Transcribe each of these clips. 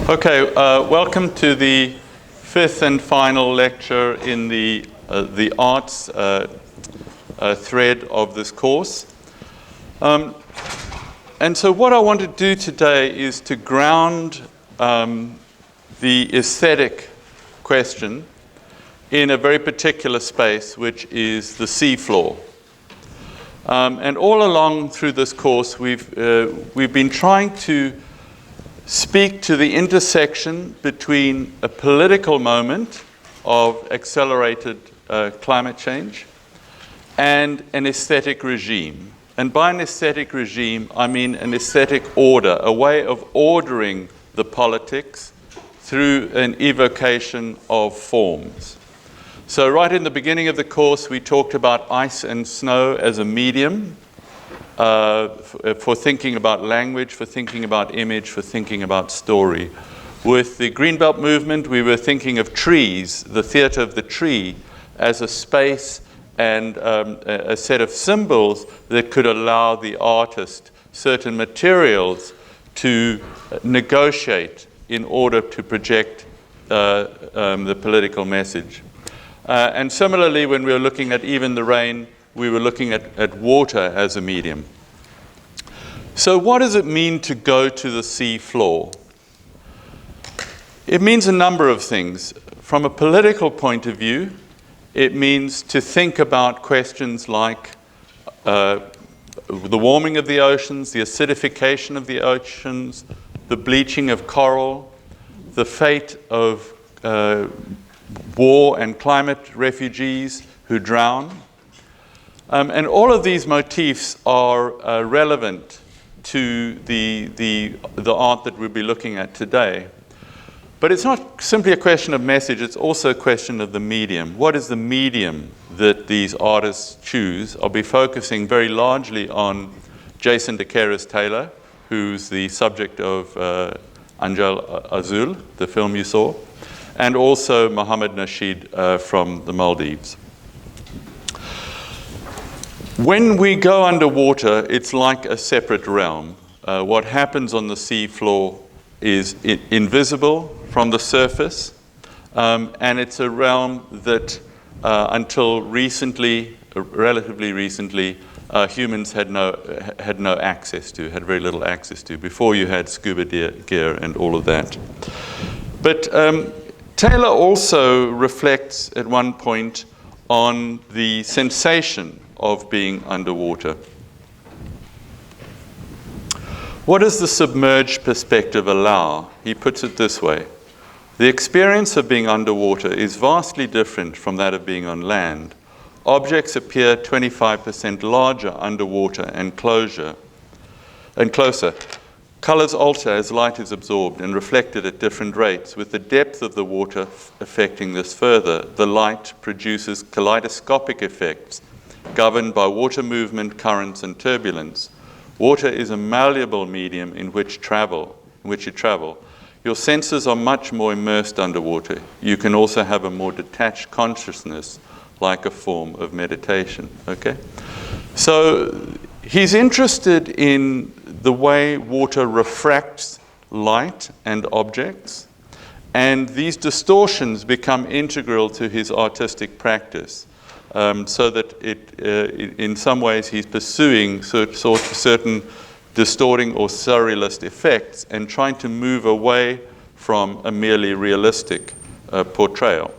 Okay, welcome to the fifth and final lecture in the arts thread of this course. And so what I want to do today is to ground the aesthetic question in a very particular space, which is the seafloor. And all along through this course, we've been trying to speak to the intersection between a political moment of accelerated climate change and an aesthetic regime. And by an aesthetic regime, I mean an aesthetic order, a way of ordering the politics through an evocation of forms. So right in the beginning of the course, we talked about ice and snow as a medium for thinking about language, for thinking about image, for thinking about story. With the Greenbelt movement, we were thinking of trees, the theater of the tree, as a space and a set of symbols that could allow the artist certain materials to negotiate in order to project the political message. And similarly, when we were looking at Even the Rain, we were looking at water as a medium. So what does it mean to go to the sea floor? It means a number of things. From a political point of view, it means to think about questions like the warming of the oceans, the acidification of the oceans, the bleaching of coral, the fate of war and climate refugees who drown. And all of these motifs are relevant to the art that we'll be looking at today. But it's not simply a question of message, it's also a question of the medium. What is the medium that these artists choose? I'll be focusing very largely on Jason de Taylor, who's the subject of Angel Azul, the film you saw, and also Mohammed Nasheed from the Maldives. When we go underwater, it's like a separate realm. What happens on the sea floor is invisible from the surface, and it's a realm that until recently, relatively recently, humans had no access to, had very little access to, before you had scuba gear and all of that. But Taylor also reflects at one point on the sensation of being underwater. What does the submerged perspective allow? He puts it this way: the experience of being underwater is vastly different from that of being on land. Objects appear 25% larger underwater and closer. Colors alter as light is absorbed and reflected at different rates, with the depth of the water affecting this further. The light produces kaleidoscopic effects governed by water movement, currents, and turbulence. Water is a malleable medium in which you travel. Your senses are much more immersed underwater. You can also have a more detached consciousness, like a form of meditation. Okay? So he's interested in the way water refracts light and objects, and these distortions become integral to his artistic practice. So that in some ways he's pursuing certain distorting or surrealist effects and trying to move away from a merely realistic portrayal.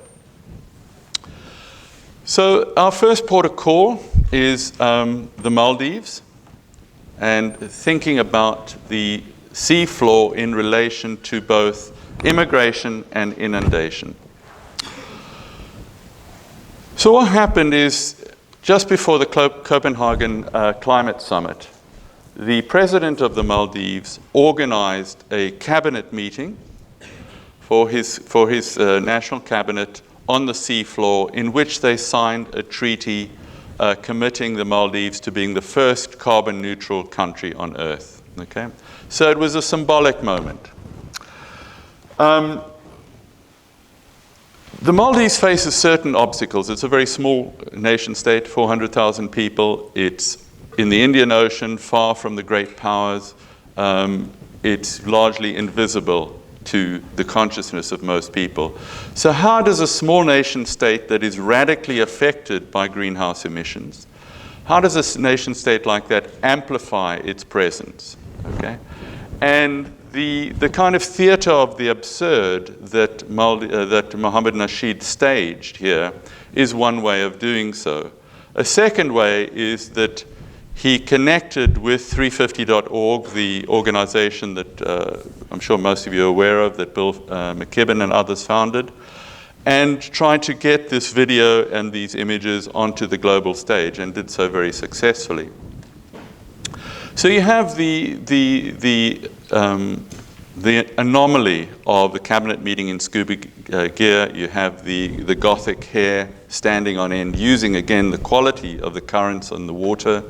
So our first port of call is the Maldives, and thinking about the sea floor in relation to both immigration and inundation. So what happened is, just before the Copenhagen Climate Summit, the president of the Maldives organized a cabinet meeting for his national cabinet on the seafloor, in which they signed a treaty committing the Maldives to being the first carbon neutral country on Earth. Okay? So it was a symbolic moment. The Maldives faces certain obstacles. It's a very small nation state, 400,000 people. It's in the Indian Ocean, far from the great powers. It's largely invisible to the consciousness of most people. So how does a small nation state that is radically affected by greenhouse emissions, how does a nation state like that amplify its presence? Okay? And the kind of theater of the absurd that Mohammed Nasheed staged here is one way of doing so. A second way is that he connected with 350.org, the organization that I'm sure most of you are aware of, that Bill McKibben and others founded, and tried to get this video and these images onto the global stage, and did so very successfully. So you have the anomaly of the cabinet meeting in scuba gear. You have the Gothic hair standing on end, using again the quality of the currents on the water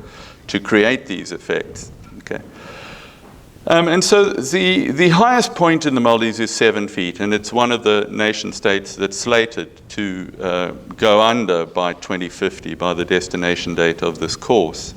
to create these effects. Okay. And so the highest point in the Maldives is 7 feet, and it's one of the nation states that's slated to go under by 2050, by the destination date of this course.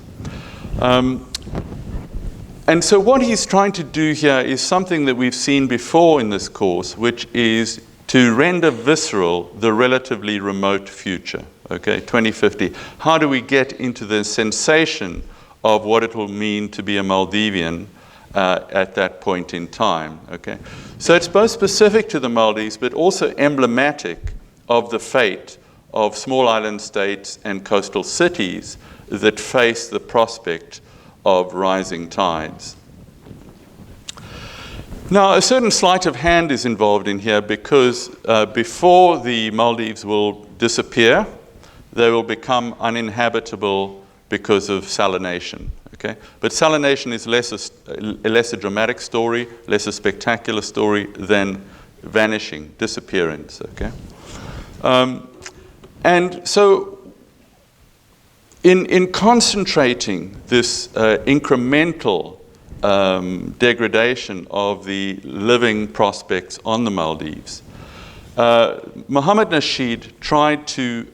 And so what he's trying to do here is something that we've seen before in this course, which is to render visceral the relatively remote future, okay, 2050. How do we get into the sensation of what it will mean to be a Maldivian at that point in time, okay? So it's both specific to the Maldives, but also emblematic of the fate of small island states and coastal cities that face the prospect of rising tides. Now, a certain sleight of hand is involved in here because before the Maldives will disappear, they will become uninhabitable because of salination. Okay? But salination is less a dramatic story, less a spectacular story than vanishing, disappearance. Okay? And so in concentrating this incremental degradation of the living prospects on the Maldives, Mohammed Nasheed tried to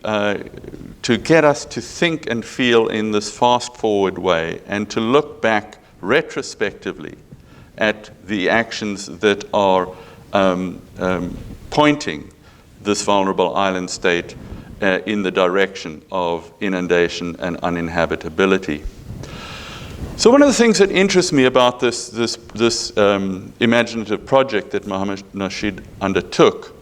get us to think and feel in this fast-forward way and to look back retrospectively at the actions that are pointing this vulnerable island state in the direction of inundation and uninhabitability. So one of the things that interests me about this imaginative project that Mohammed Nasheed undertook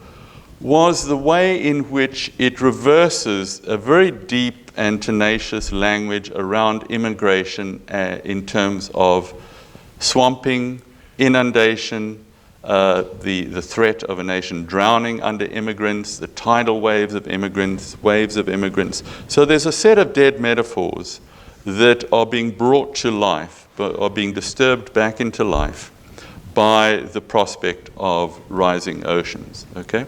was the way in which it reverses a very deep and tenacious language around immigration in terms of swamping, inundation, the threat of a nation drowning under immigrants, the tidal waves of immigrants. So there's a set of dead metaphors that are being brought to life, but are being disturbed back into life by the prospect of rising oceans. Okay.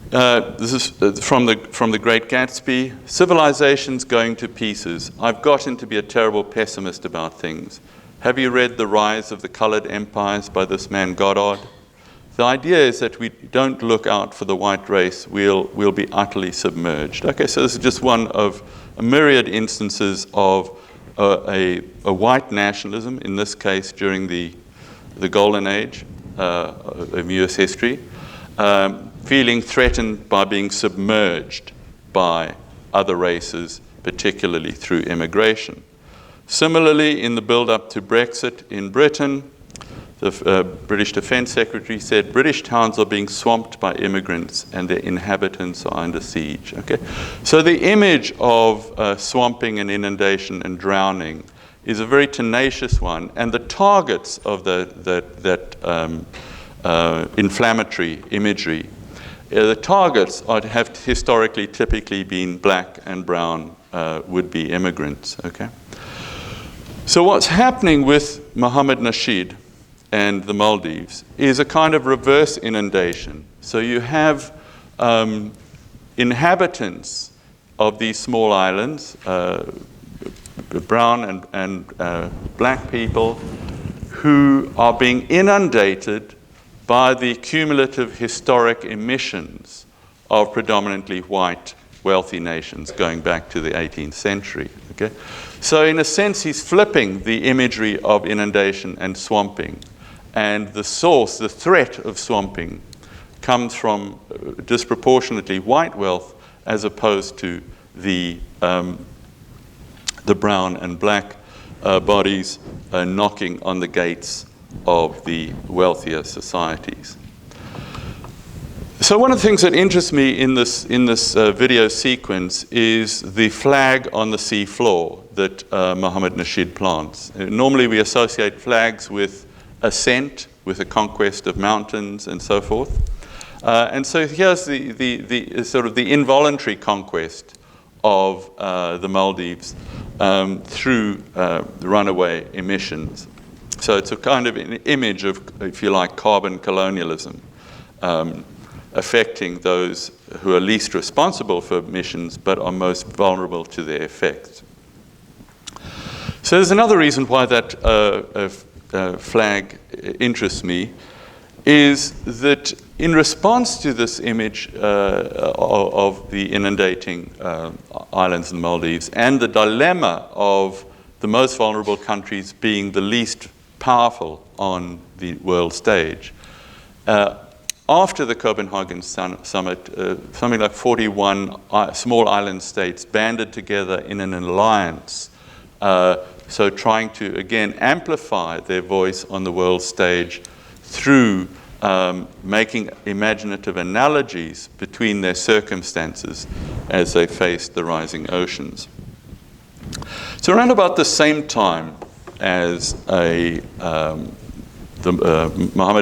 This is from the Great Gatsby. Civilization's going to pieces. I've gotten to be a terrible pessimist about things. Have you read The Rise of the Colored Empires by this man Goddard? The idea is that we don't look out for the white race, we'll be utterly submerged. Okay, so this is just one of a myriad instances of a white nationalism, in this case during the golden age of US history, feeling threatened by being submerged by other races, particularly through immigration. Similarly, in the build-up to Brexit in Britain, the British Defence Secretary said British towns are being swamped by immigrants and their inhabitants are under siege. Okay? So the image of swamping and inundation and drowning is a very tenacious one, and the targets of that inflammatory imagery, the targets have historically typically been black and brown would-be immigrants. Okay? So what's happening with Mohammed Nasheed and the Maldives is a kind of reverse inundation. So you have inhabitants of these small islands, brown and black people, who are being inundated by the cumulative historic emissions of predominantly white wealthy nations going back to the 18th century. Okay? So in a sense, he's flipping the imagery of inundation and swamping And the source, the threat of swamping, comes from disproportionately white wealth as opposed to the brown and black bodies knocking on the gates of the wealthier societies. So one of the things that interests me in this video sequence is the flag on the sea floor that Mohammed Nasheed plants. Normally we associate flags with ascent, with the conquest of mountains and so forth. And so here's the sort of the involuntary conquest of the Maldives through runaway emissions. So it's a kind of an image of, if you like, carbon colonialism, affecting those who are least responsible for emissions but are most vulnerable to their effects. So there's another reason why that flag interests me, is that in response to this image of the inundating islands in the Maldives and the dilemma of the most vulnerable countries being the least powerful on the world stage, after the Copenhagen summit, something like 41 small island states banded together in an alliance, so trying to, again, amplify their voice on the world stage through making imaginative analogies between their circumstances as they faced the rising oceans. So around about the same time as Mohammed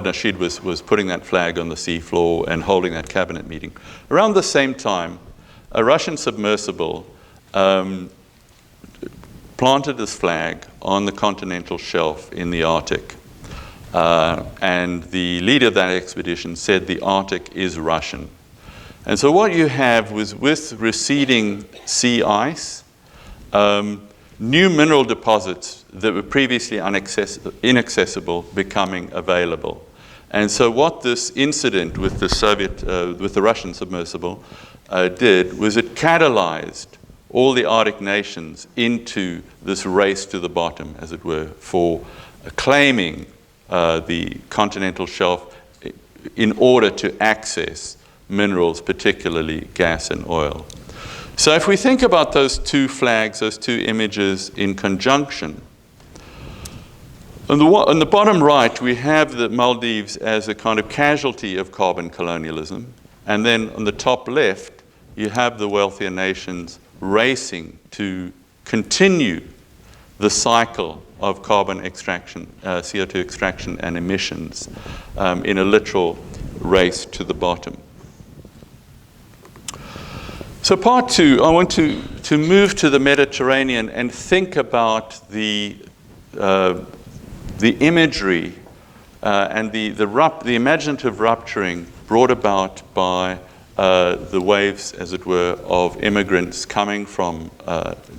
Nasheed was putting that flag on the seafloor and holding that cabinet meeting, around the same time, a Russian submersible planted this flag on the continental shelf in the Arctic. And the leader of that expedition said the Arctic is Russian. And so what you have was, with receding sea ice, new mineral deposits that were previously inaccessible becoming available. And so what this incident with the Russian submersible did was it catalyzed all the Arctic nations into this race to the bottom, as it were, for claiming the continental shelf in order to access minerals, particularly gas and oil. So if we think about those two flags, those two images in conjunction, on the bottom right, we have the Maldives as a kind of casualty of carbon colonialism. And then on the top left, you have the wealthier nations racing to continue the cycle of carbon extraction, CO2 extraction and emissions in a literal race to the bottom. So part two, I want to move to the Mediterranean and think about the imagery and the imaginative rupturing brought about by the waves, as it were, of immigrants coming from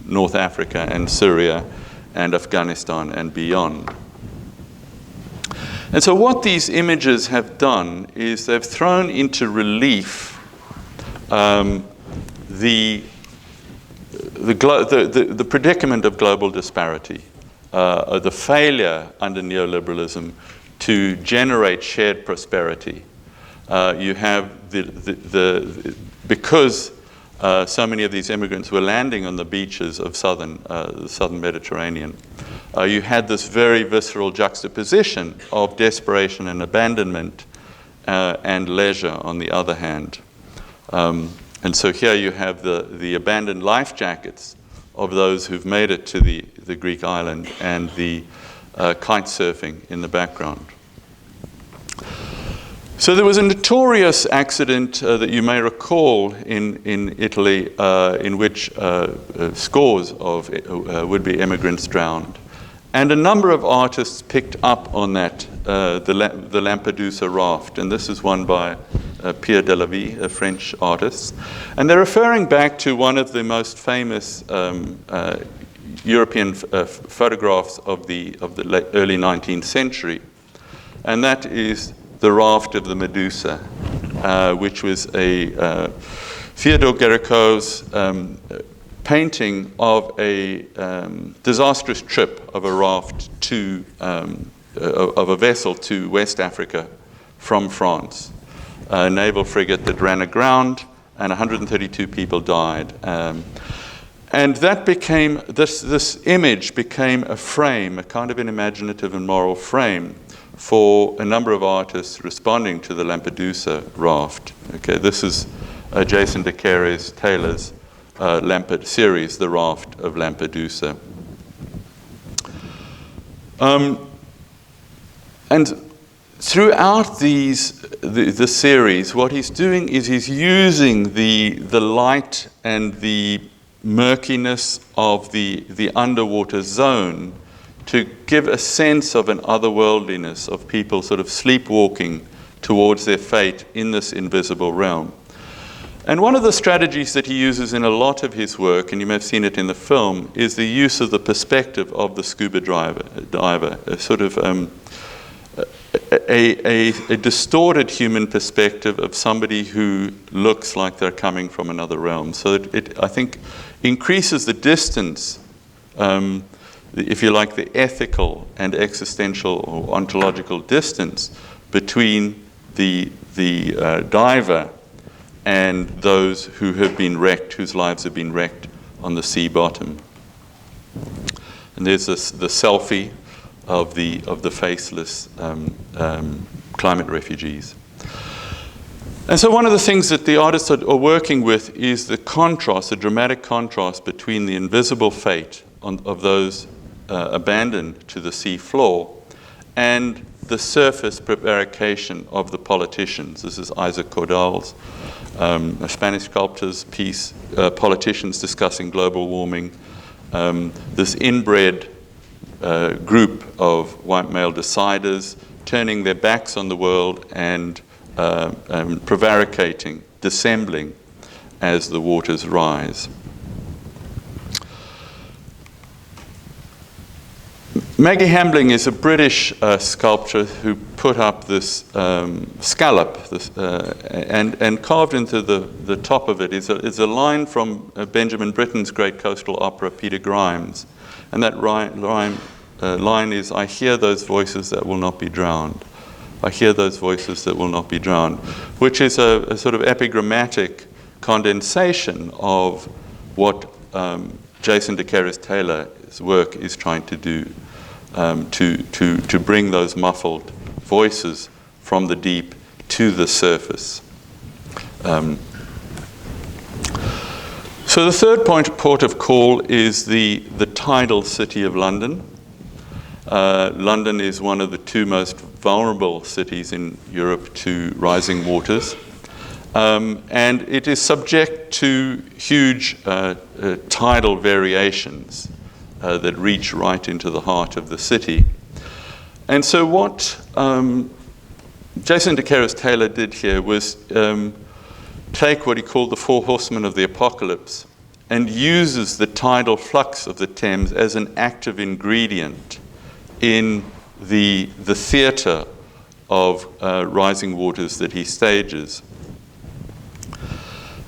North Africa and Syria and Afghanistan and beyond. And so what these images have done is they've thrown into relief the predicament of global disparity, the failure under neoliberalism to generate shared prosperity. You have because so many of these immigrants were landing on the beaches of the southern Mediterranean, you had this very visceral juxtaposition of desperation and abandonment and leisure on the other hand. And so here you have the abandoned life jackets of those who've made it to the Greek island and the kite surfing in the background. So there was a notorious accident that you may recall in Italy in which scores of would-be immigrants drowned. And a number of artists picked up on that, the Lampedusa raft. And this is one by Pierre Delavie, a French artist. And they're referring back to one of the most famous European photographs of the early 19th century. And that is the raft of the Medusa, which was a Theodore Géricault's painting of a disastrous trip of a raft to of a vessel to West Africa from France, a naval frigate that ran aground, and 132 people died. And that became, this image became a frame, a kind of an imaginative and moral frame for a number of artists responding to the Lampedusa raft. Okay, this is Jason de Carey's Taylor's series, The Raft of Lampedusa. And throughout the series, what he's doing is he's using the light and the murkiness of the underwater zone to give a sense of an otherworldliness of people sort of sleepwalking towards their fate in this invisible realm. And one of the strategies that he uses in a lot of his work, and you may have seen it in the film, is the use of the perspective of the scuba diver, a sort of a distorted human perspective of somebody who looks like they're coming from another realm. So it I think, increases the distance, if you like, the ethical and existential or ontological distance between the diver and those who have been wrecked, whose lives have been wrecked on the sea bottom. And there's the selfie of the faceless climate refugees. And so one of the things that the artists are working with is the contrast, the dramatic contrast between the invisible fate of those abandoned to the sea floor and the surface prevarication of the politicians. This is Isaac Caudal's, a Spanish sculptor's piece, politicians discussing global warming. This inbred group of white male deciders turning their backs on the world and prevaricating, dissembling as the waters rise. Maggie Hambling is a British sculptor who put up this scallop, and carved into the top of it is a line from Benjamin Britten's great coastal opera, Peter Grimes. And that line is, "I hear those voices that will not be drowned. I hear those voices that will not be drowned," which is a sort of epigrammatic condensation of what Jason de Carey's Taylor's work is trying to do, to bring those muffled voices from the deep to the surface. So the third port of call is the tidal city of London. London is one of the two most vulnerable cities in Europe to rising waters. And it is subject to huge tidal variations that reach right into the heart of the city. And so what Jason de Carey's Taylor did here was take what he called the four horsemen of the apocalypse and uses the tidal flux of the Thames as an active ingredient in the theatre of rising waters that he stages.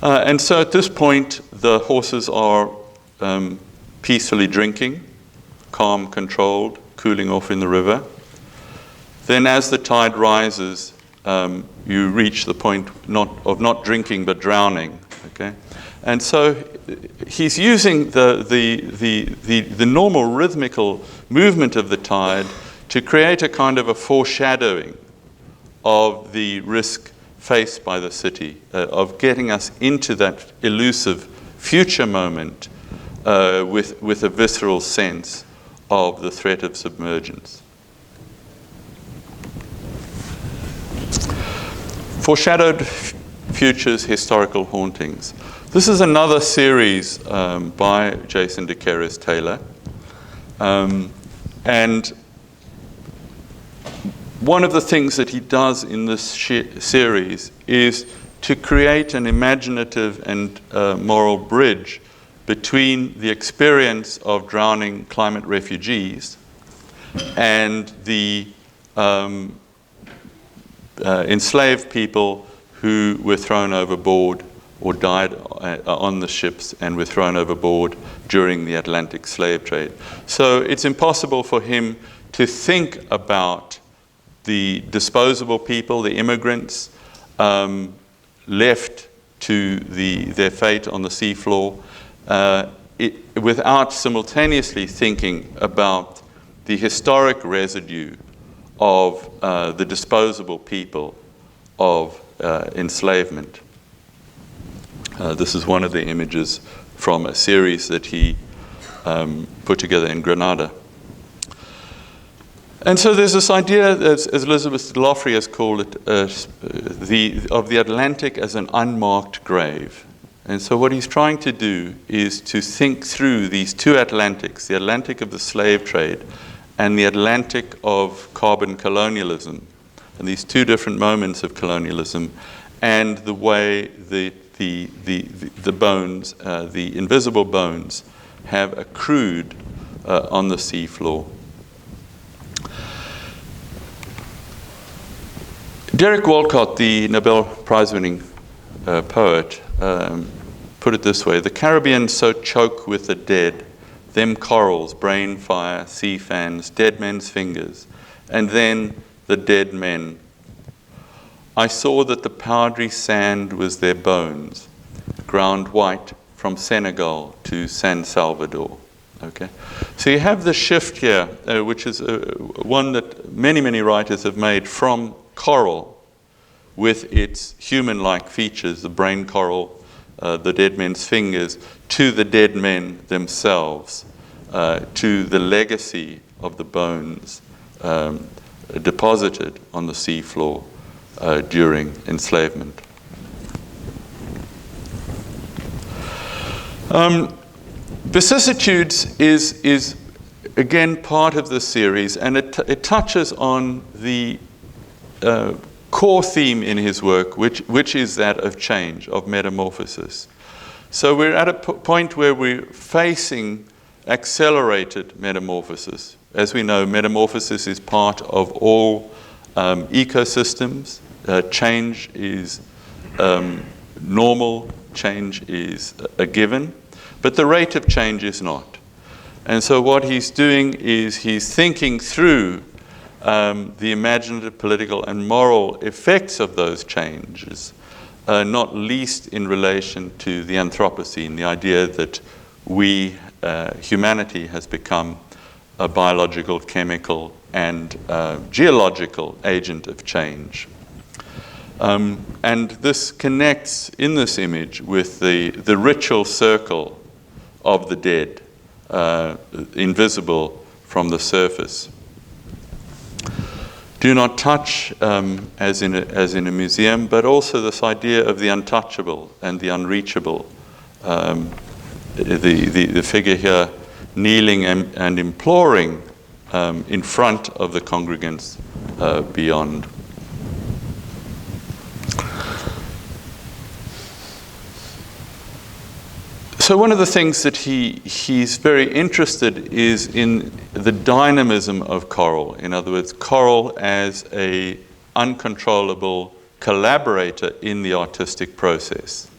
And so at this point, the horses are peacefully drinking, calm, controlled, cooling off in the river. Then as the tide rises, you reach the point of not drinking but drowning. Okay? And so he's using the normal rhythmical movement of the tide to create a kind of a foreshadowing of the risk faced by the city, of getting us into that elusive future moment with a visceral sense of the threat of submergence. Foreshadowed futures, historical hauntings. This is another series by Jason de Carey's Taylor. And one of the things that he does in this series is to create an imaginative and moral bridge between the experience of drowning climate refugees and the enslaved people who were thrown overboard or died on the ships and were thrown overboard during the Atlantic slave trade. So it's impossible for him to think about the disposable people, the immigrants, left to their fate on the seafloor, without simultaneously thinking about the historic residue of the disposable people of enslavement. This is one of the images from a series that he put together in Grenada. And so there's this idea, as Elizabeth Lofrey has called it, of the Atlantic as an unmarked grave. And so what he's trying to do is to think through these two Atlantics, the Atlantic of the slave trade and the Atlantic of carbon colonialism, and these two different moments of colonialism, and the way the bones, the invisible bones, have accrued on the seafloor. Derek Walcott, the Nobel Prize-winning poet, put it this way: the Caribbean so choke with the dead, them corals, brain fire, sea fans, dead men's fingers, and then the dead men. I saw that the powdery sand was their bones, ground white from Senegal to San Salvador. Okay, so you have the shift here, which is one that many, many writers have made, from coral with its human-like features, the brain coral, the dead men's fingers, to the dead men themselves, to the legacy of the bones deposited on the seafloor during enslavement. Vicissitudes is again part of the series, and it touches on the core theme in his work, which is that of change, of metamorphosis. So we're at a point where we're facing accelerated metamorphosis. As we know, metamorphosis is part of all ecosystems. Change is normal, change is a given, but the rate of change is not. And so what he's doing is he's thinking through the imaginative, political, and moral effects of those changes, not least in relation to the Anthropocene, the idea that humanity has become a biological, chemical, and geological agent of change. And this connects in this image with the ritual circle of the dead, invisible from the surface. Do not touch, as in a museum, but also this idea of the untouchable and the unreachable. The figure here kneeling and imploring in front of the congregants beyond. So one of the things that he's very interested is in the dynamism of coral. In other words, coral as an uncontrollable collaborator in the artistic process.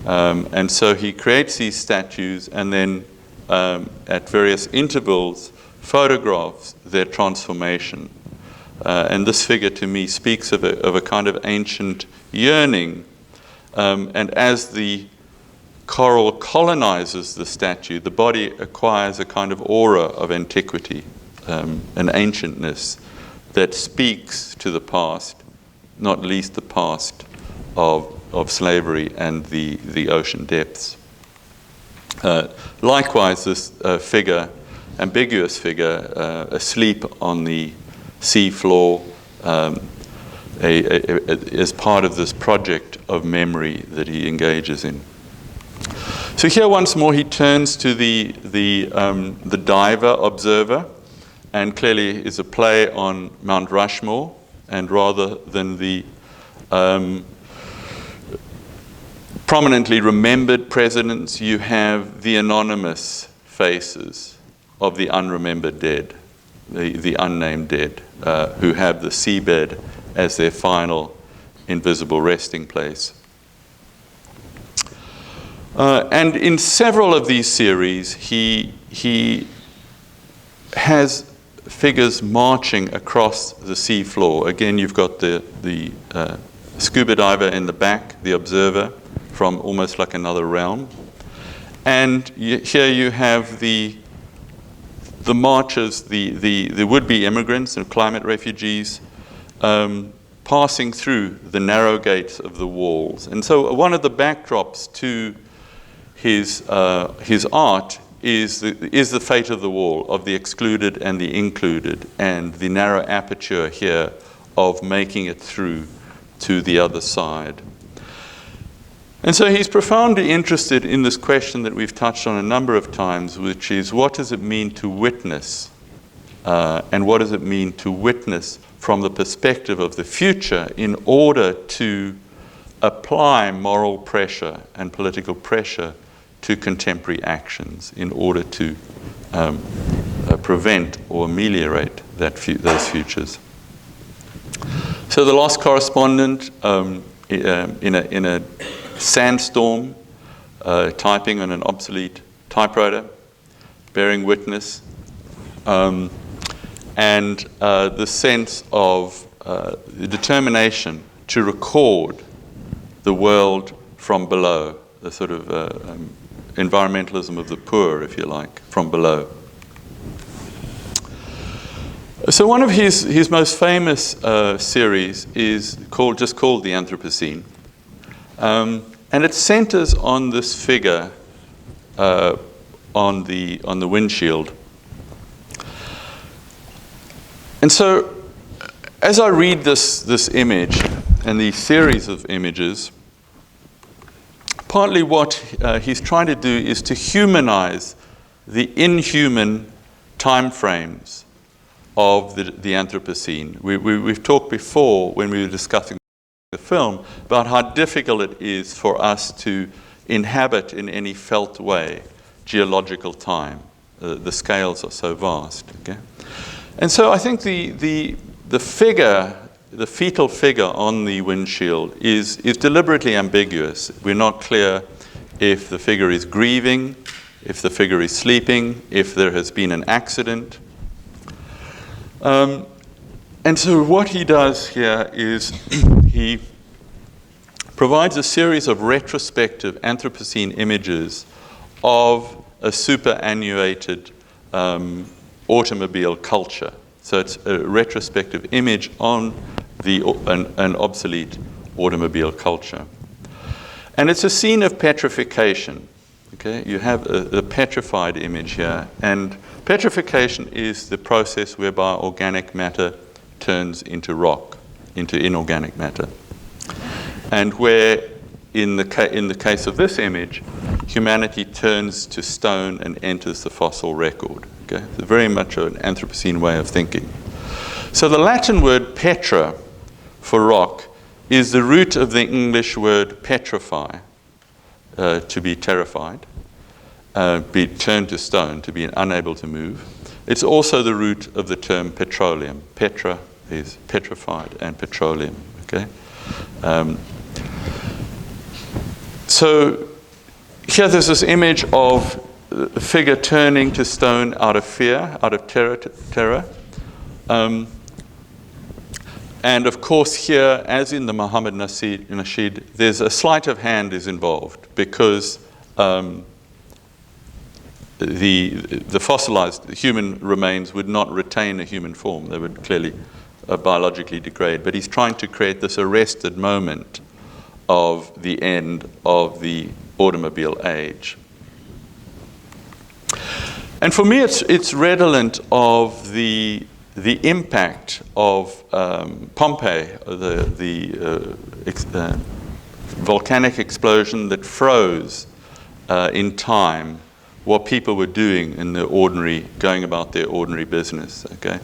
And so he creates these statues and then at various intervals photographs their transformation. And this figure to me speaks of a kind of ancient yearning. And as the coral colonizes the statue, the body acquires a kind of aura of antiquity, an ancientness that speaks to the past, not least the past of slavery and the ocean depths. Likewise, this figure, ambiguous figure, asleep on the seafloor, as part of this project of memory that he engages in. So here once more he turns to the diver observer, and clearly is a play on Mount Rushmore, and rather than the prominently remembered presidents, you have the anonymous faces of the unremembered dead, the unnamed dead, who have the seabed as their final invisible resting place. And in several of these series, he has figures marching across the sea floor. Again, you've got the scuba diver in the back, the observer, from almost like another realm. And here you have the marchers, the would-be immigrants and climate refugees passing through the narrow gates of the walls. And so one of the backdrops to his art is the fate of the wall, of the excluded and the included, and the narrow aperture here of making it through to the other side. And so he's profoundly interested in this question that we've touched on a number of times, which is, what does it mean to witness? And what does it mean to witness from the perspective of the future in order to apply moral pressure and political pressure to contemporary actions in order to prevent or ameliorate those futures? So the lost correspondent in a sandstorm, typing on an obsolete typewriter, bearing witness, and the sense of the determination to record the world from below, the sort of environmentalism of the poor, if you like, from below. So one of his most famous series is just called The Anthropocene. And it centers on this figure on the windshield. And so as I read this image and these series of images, partly what he's trying to do is to humanize the inhuman time frames of the Anthropocene. We've talked before, when we were discussing the film, about how difficult it is for us to inhabit in any felt way geological time. The scales are so vast. Okay? And so I think the figure, the fetal figure on the windshield is deliberately ambiguous. We're not clear if the figure is grieving, if the figure is sleeping, if there has been an accident. And so what he does here is he provides a series of retrospective Anthropocene images of a superannuated automobile culture. So it's a retrospective image on an obsolete automobile culture. And it's a scene of petrification. Okay? You have a petrified image here. And petrification is the process whereby organic matter turns into rock, into inorganic matter. And where, in the case of this image, humanity turns to stone and enters the fossil record. Okay? It's very much an Anthropocene way of thinking. So the Latin word petra for rock is the root of the English word petrify, to be terrified, be turned to stone, to be unable to move. It's also the root of the term petroleum. Petra is petrified, and petroleum. Okay. So here there's this image of a figure turning to stone out of fear, out of terror. And of course here, as in the Muhammad Nasheed, there's a sleight of hand is involved, because the fossilized human remains would not retain a human form. They would clearly biologically degrade. But he's trying to create this arrested moment of the end of the automobile age. And for me, it's redolent of the impact of Pompeii, the volcanic explosion that froze in time what people were doing in going about their ordinary business. Okay,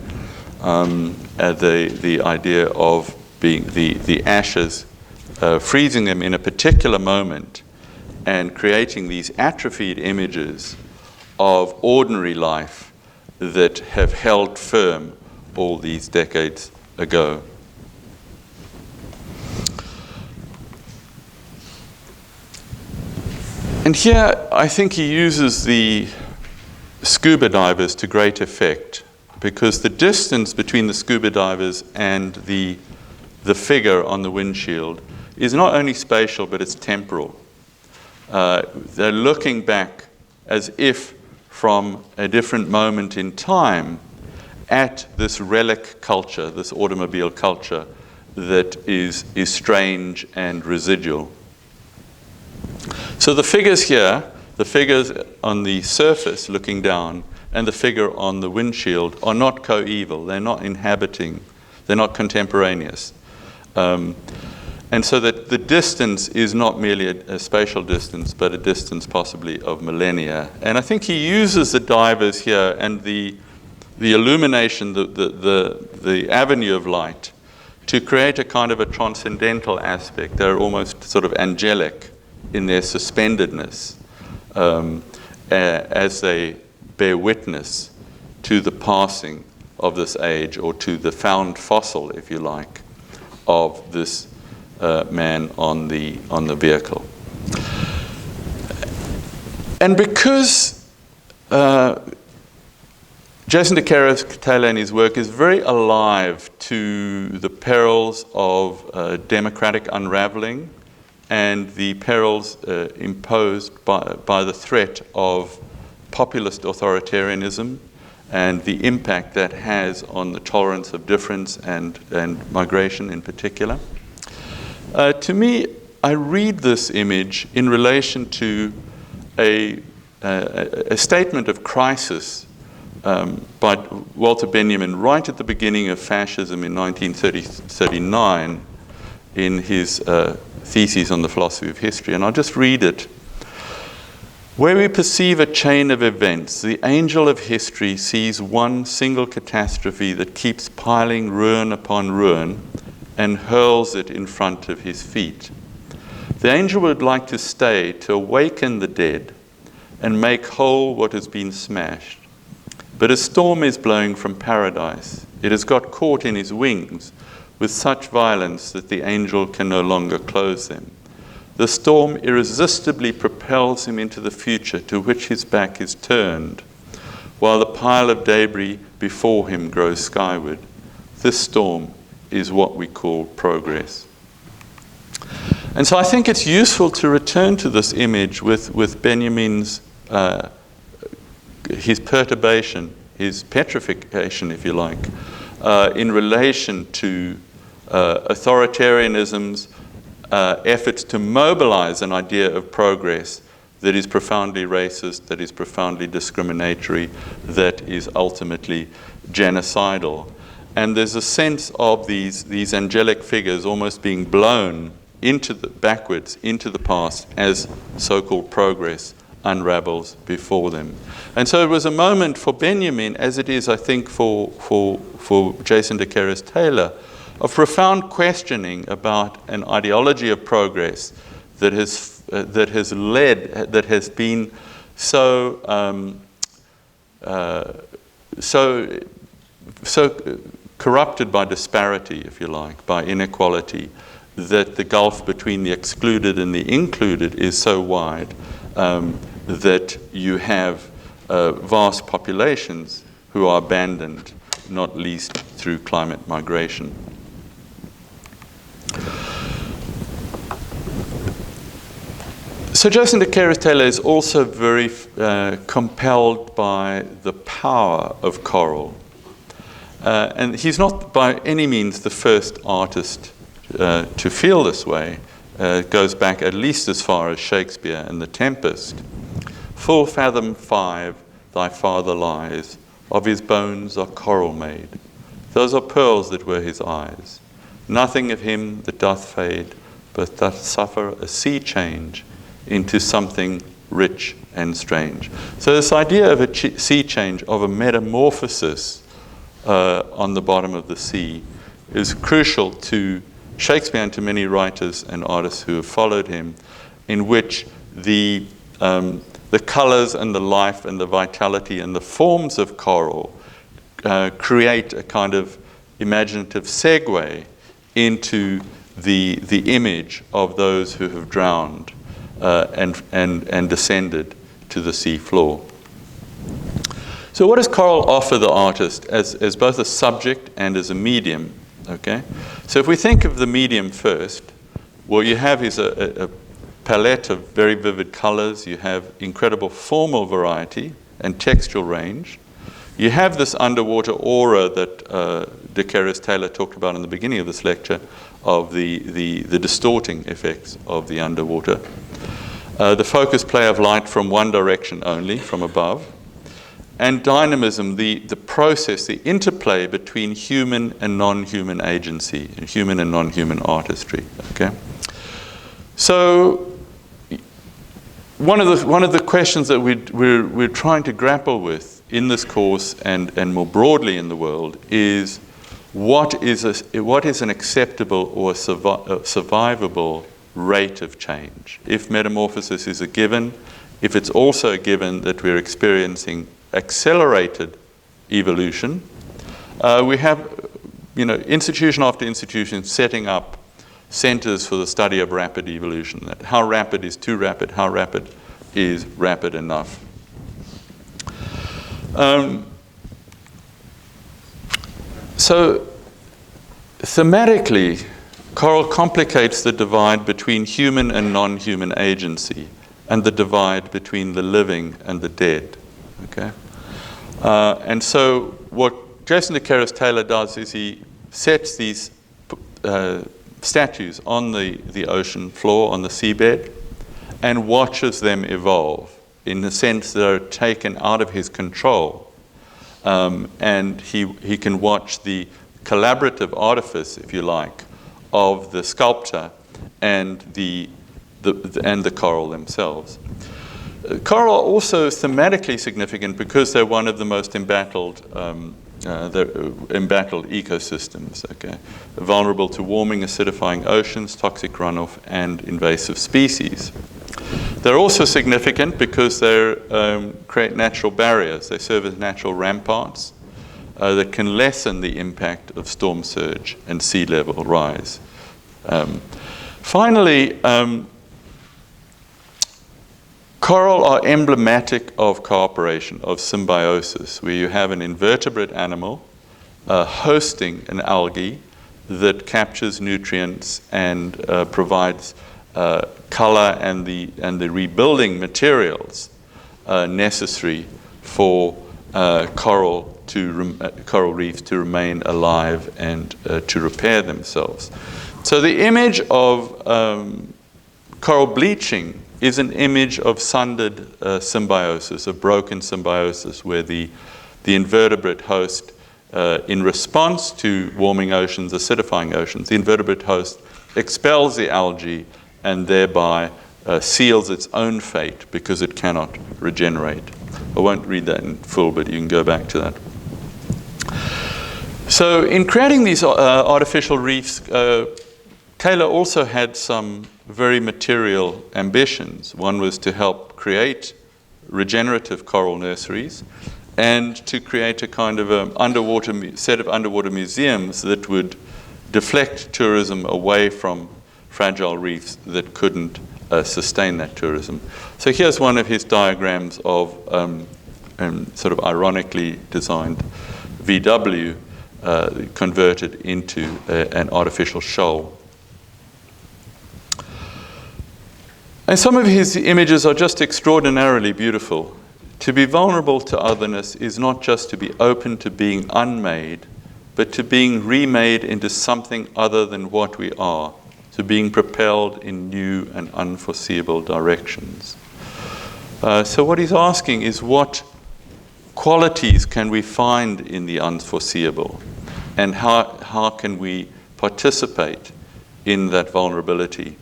the idea of being the ashes, freezing them in a particular moment, and creating these atrophied images of ordinary life that have held firm all these decades ago. And here, I think he uses the scuba divers to great effect, because the distance between the scuba divers and the figure on the windshield is not only spatial, but it's temporal. They're looking back as if from a different moment in time at this relic culture, this automobile culture that is strange and residual. So the figures here, the figures on the surface looking down and the figure on the windshield are not coeval. They're not inhabiting. They're not contemporaneous. And so that the distance is not merely a spatial distance, but a distance possibly of millennia. And I think he uses the divers here and the illumination, the avenue of light, to create a kind of a transcendental aspect. They're almost sort of angelic in their suspendedness as they bear witness to the passing of this age, or to the found fossil, if you like, of this man on the vehicle. And because Jason de Taylor in his work is very alive to the perils of democratic unraveling and the perils imposed by the threat of populist authoritarianism and the impact that has on the tolerance of difference and migration in particular. To me, I read this image in relation to a statement of crisis by Walter Benjamin right at the beginning of fascism in 1939 in his thesis on the philosophy of history. And I'll just read it. Where we perceive a chain of events, the angel of history sees one single catastrophe that keeps piling ruin upon ruin and hurls it in front of his feet. The angel would like to stay to awaken the dead and make whole what has been smashed. But a storm is blowing from paradise. It has got caught in his wings with such violence that the angel can no longer close them. The storm irresistibly propels him into the future to which his back is turned, while the pile of debris before him grows skyward. This storm is what we call progress. And so I think it's useful to return to this image with Benjamin's, his perturbation, his petrification, if you like, in relation to authoritarianism's efforts to mobilize an idea of progress that is profoundly racist, that is profoundly discriminatory, that is ultimately genocidal. And there's a sense of these angelic figures almost being blown backwards into the past as so-called progress unravels before them. And so it was a moment for Benjamin, as it is, I think, for Jason de Taylor, of profound questioning about an ideology of progress that has been so corrupted by disparity, if you like, by inequality, that the gulf between the excluded and the included is so wide that you have vast populations who are abandoned, not least through climate migration. So Jason de Taylor is also very compelled by the power of coral. And he's not by any means the first artist to feel this way. It goes back at least as far as Shakespeare and The Tempest. Full fathom 5 thy father lies, of his bones are coral made. Those are pearls that were his eyes. Nothing of him that doth fade, but doth suffer a sea change into something rich and strange. So this idea of a sea change, of a metamorphosis on the bottom of the sea, is crucial to Shakespeare and to many writers and artists who have followed him, in which the colors and the life and the vitality and the forms of coral create a kind of imaginative segue into the image of those who have drowned and descended to the sea floor. So what does coral offer the artist as both a subject and as a medium? Okay? So if we think of the medium first, what you have is a palette of very vivid colors. You have incredible formal variety and textual range. You have this underwater aura that de Keres-Taylor talked about in the beginning of this lecture, of the distorting effects of the underwater. The focus play of light from one direction only, from above. And dynamism, the process, the interplay between human and non-human agency, and human and non-human artistry. Okay? So one of the questions that we're trying to grapple with in this course and more broadly in the world is what is an acceptable or a survivable rate of change? If metamorphosis is a given, if it's also a given that we're experiencing accelerated evolution, we have institution after institution setting up centers for the study of rapid evolution. How rapid is too rapid? How rapid is rapid enough? So thematically, coral complicates the divide between human and non-human agency and the divide between the living and the dead. Okay? And so what Jason de Keres-Taylor does is he sets these statues on the ocean floor, on the seabed, and watches them evolve in the sense that they're taken out of his control. And he can watch the collaborative artifice, if you like, of the sculptor and the coral themselves. Coral are also thematically significant because they're one of the most embattled ecosystems. Okay, vulnerable to warming, acidifying oceans, toxic runoff, and invasive species. They're also significant because they create natural barriers. They serve as natural ramparts that can lessen the impact of storm surge and sea level rise. Finally, coral are emblematic of cooperation, of symbiosis, where you have an invertebrate animal hosting an algae that captures nutrients and provides color and the rebuilding materials necessary for coral reefs to remain alive and to repair themselves. So the image of coral bleaching is an image of sundered symbiosis, of broken symbiosis, where the invertebrate host, in response to warming oceans, acidifying oceans, the invertebrate host expels the algae and thereby seals its own fate because it cannot regenerate. I won't read that in full, but you can go back to that. So in creating these artificial reefs, Taylor also had some very material ambitions. One was to help create regenerative coral nurseries and to create a kind of set of underwater museums that would deflect tourism away from fragile reefs that couldn't sustain that tourism. So here's one of his diagrams of sort of ironically designed VW converted into an artificial shoal. And some of his images are just extraordinarily beautiful. To be vulnerable to otherness is not just to be open to being unmade, but to being remade into something other than what we are, to being propelled in new and unforeseeable directions. So what he's asking is, what qualities can we find in the unforeseeable, and how can we participate in that vulnerability?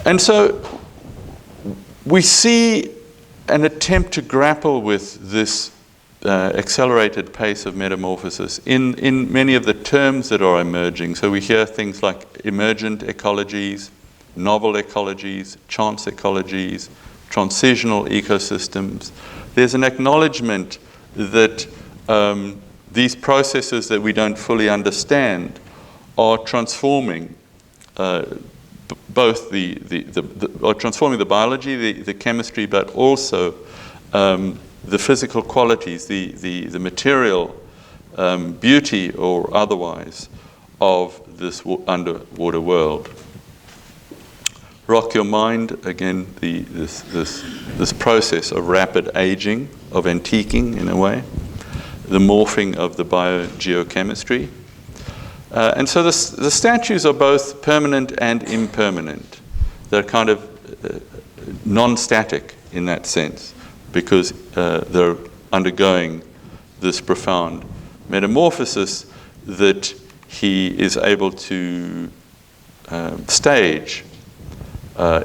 And so we see an attempt to grapple with this accelerated pace of metamorphosis in many of the terms that are emerging. So we hear things like emergent ecologies, novel ecologies, chance ecologies, transitional ecosystems. There's an acknowledgement that these processes that we don't fully understand are transforming both transforming the biology, the chemistry, but also the physical qualities, the material beauty or otherwise of this underwater world. Rock your mind, again, this process of rapid aging, of antiquing in a way, the morphing of the biogeochemistry. And so the statues are both permanent and impermanent. They're kind of non-static in that sense, because they're undergoing this profound metamorphosis that he is able to stage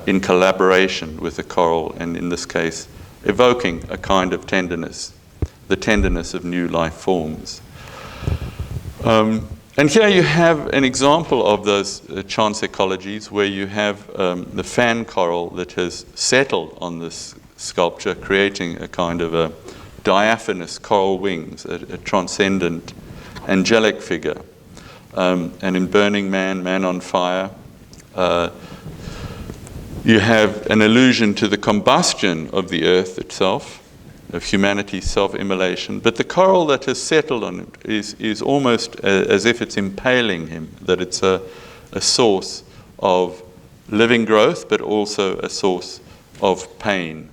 in collaboration with the coral, and in this case, evoking a kind of tenderness, the tenderness of new life forms. And here you have an example of those chance ecologies where you have the fan coral that has settled on this sculpture, creating a kind of a diaphanous coral wings, a transcendent, angelic figure. And in Burning Man, Man on Fire, you have an allusion to the combustion of the earth itself, of humanity's self-immolation, but the coral that has settled on it is almost as if it's impaling him, that it's a source of living growth, but also a source of pain.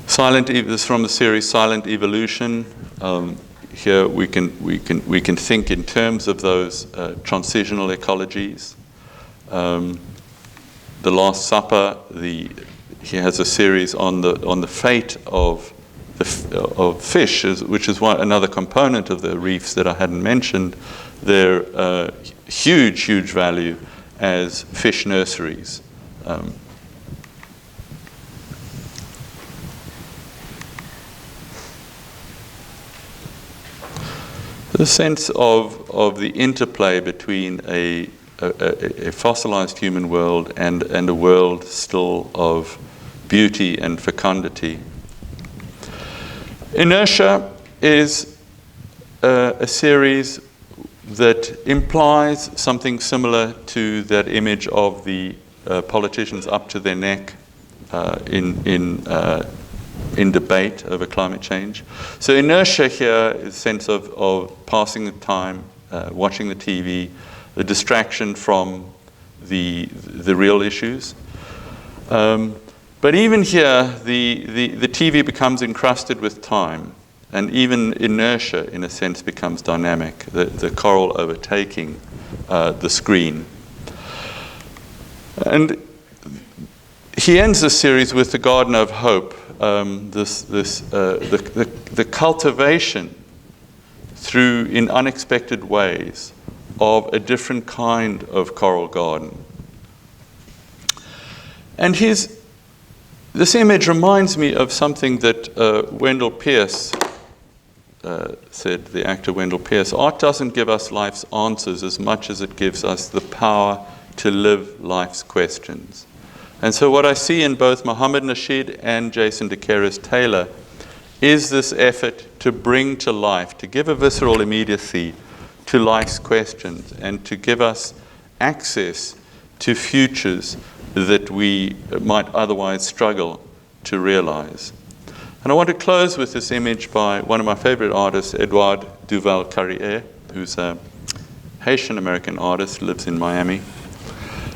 This is from the series Silent Evolution. Here we can think in terms of those transitional ecologies. The Last Supper, he has a series on the fate of fish, which is another component of the reefs that I hadn't mentioned. Their huge value as fish nurseries. The sense of the interplay between a fossilized human world and a world still of beauty and fecundity. Inertia is a series that implies something similar to that image of the politicians up to their neck in debate over climate change. So inertia here is a sense of passing the time, watching the TV, the distraction from the real issues. But even here, the TV becomes encrusted with time, and even inertia, in a sense, becomes dynamic, the coral overtaking the screen. And he ends the series with the Garden of Hope, the cultivation in unexpected ways of a different kind of coral garden. And this image reminds me of something that Wendell Pierce said, the actor Wendell Pierce. Art doesn't give us life's answers as much as it gives us the power to live life's questions. And so what I see in both Mohammed Nasheed and Jason DeCaris Taylor is this effort to bring to life, to give a visceral immediacy to life's questions, and to give us access to futures that we might otherwise struggle to realize. And I want to close with this image by one of my favorite artists, Edouard Duval-Carrière, who's a Haitian-American artist, lives in Miami.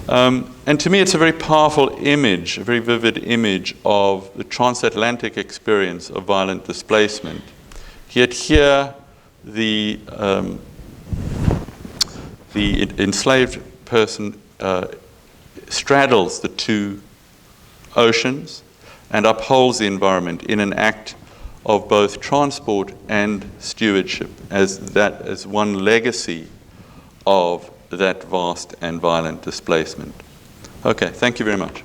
And to me, it's a very powerful image, a very vivid image of the transatlantic experience of violent displacement. Yet here, the enslaved person straddles the two oceans and upholds the environment in an act of both transport and stewardship, as one legacy of that vast and violent displacement. Okay, thank you very much.